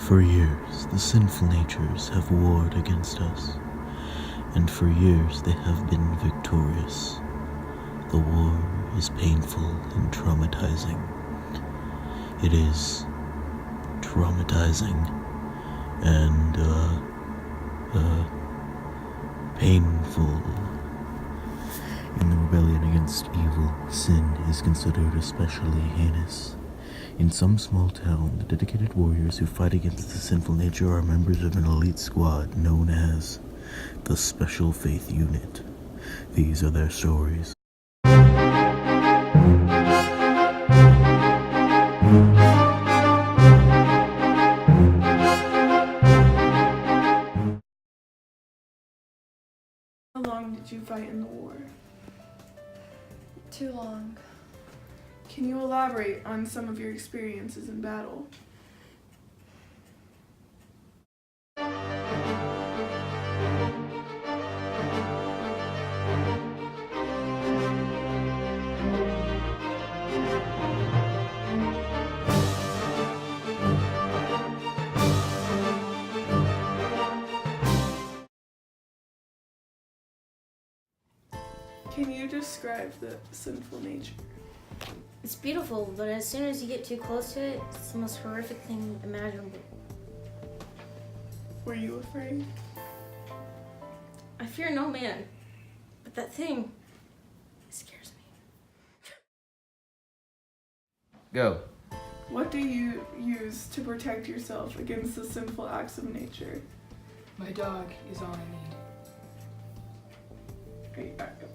For years, the sinful natures have warred against us, and for years they have been victorious. The war is painful and traumatizing. It is traumatizing and, painful. In the rebellion against evil, sin is considered especially heinous. In some small town, the dedicated warriors who fight against the sinful nature are members of an elite squad known as the Special Faith Unit. These are their stories. How long did you fight in the war? Too long. Can you elaborate on some of your experiences in battle? Can you describe the sinful nature? It's beautiful, but as soon as you get too close to it, it's the most horrific thing imaginable. Were you afraid? I fear no man, but that thing scares me. Go. What do you use to protect yourself against the sinful acts of nature? My dog is all I need.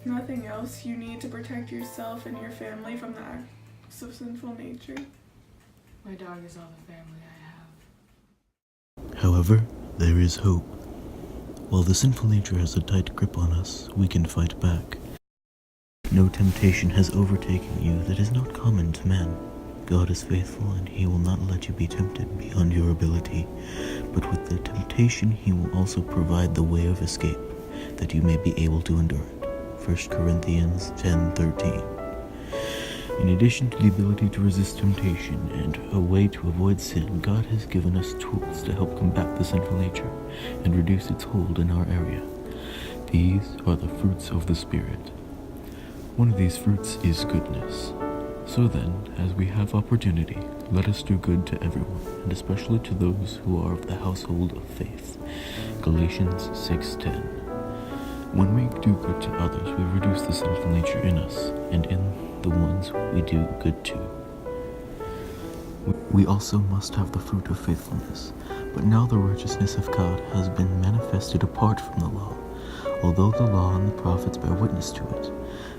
Nothing else you need to protect yourself and your family from the acts of sinful nature? My dog is all the family I have. However, there is hope. While the sinful nature has a tight grip on us, we can fight back. No temptation has overtaken you that is not common to man. God is faithful, and he will not let you be tempted beyond your ability. But with the temptation, he will also provide the way of escape, that you may be able to endure it. 1 Corinthians 10:13. In addition to the ability to resist temptation and a way to avoid sin, God has given us tools to help combat the sinful nature and reduce its hold in our area. These are the fruits of the Spirit. One of these fruits is goodness. So then, as we have opportunity, let us do good to everyone, and especially to those who are of the household of faith. Galatians 6:10. When we do good to others, we reduce the sinful nature in us, and in the ones we do good to. We also must have the fruit of faithfulness, but now the righteousness of God has been manifested apart from the law, although the law and the prophets bear witness to it.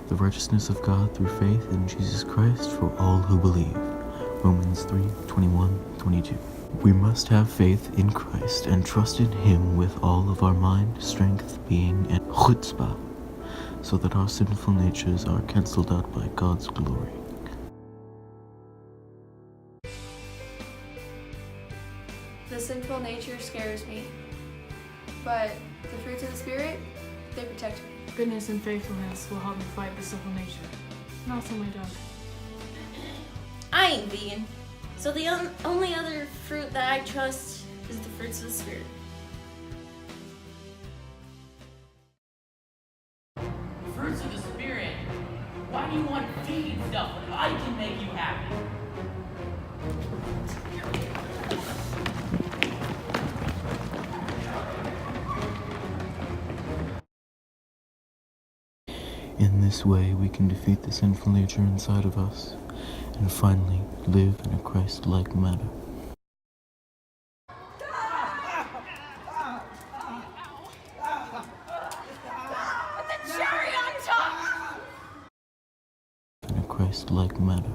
The righteousness of God through faith in Jesus Christ for all who believe. Romans 3:21-22. We must have faith in Christ and trust in him with all of our mind, strength, being, and chutzpah, so that our sinful natures are cancelled out by God's glory. The sinful nature scares me, but the fruits of the Spirit, they protect me. Goodness and faithfulness will help me fight the sinful nature, and also my dog. I ain't vegan, so the only other fruit that I trust is the fruits of the Spirit. Fruits of the Spirit? Why do you want vegan stuff when I can make you happy? In this way, we can defeat the sinful nature inside of us, and finally live in a Christ-like manner. In a Christ-like manner.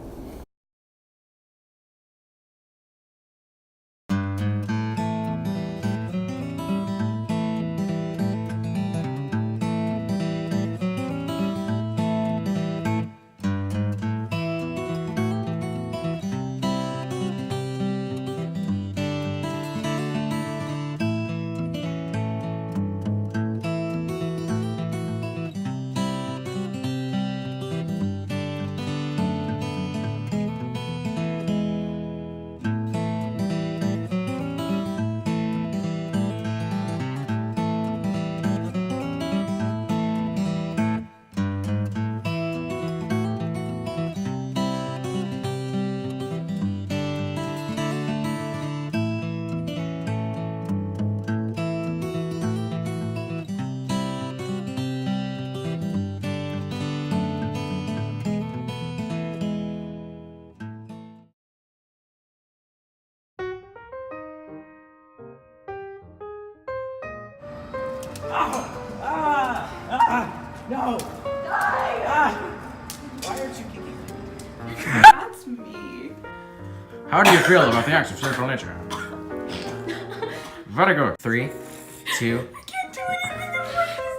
No! Why aren't you kicking me? That's me. How do you feel about the acts of sinful nature? Vertigo. 3, 2. Can't do anything of what he's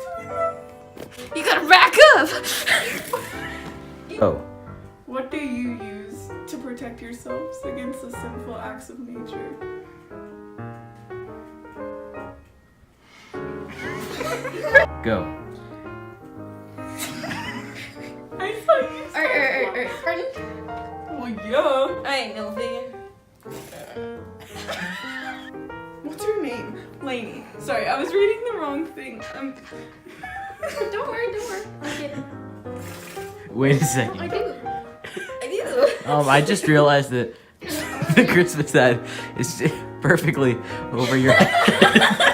doing. You gotta back up! Oh. What do you use to protect yourselves against the sinful acts of nature? Go. I thought you said Alright. Pardon? Well, yeah. I ain't no vegan. What's your name? Lainey. Sorry, I was reading the wrong thing. Don't worry. I get it. Wait a second. I do. I just realized that the Christmas ad is perfectly over your head.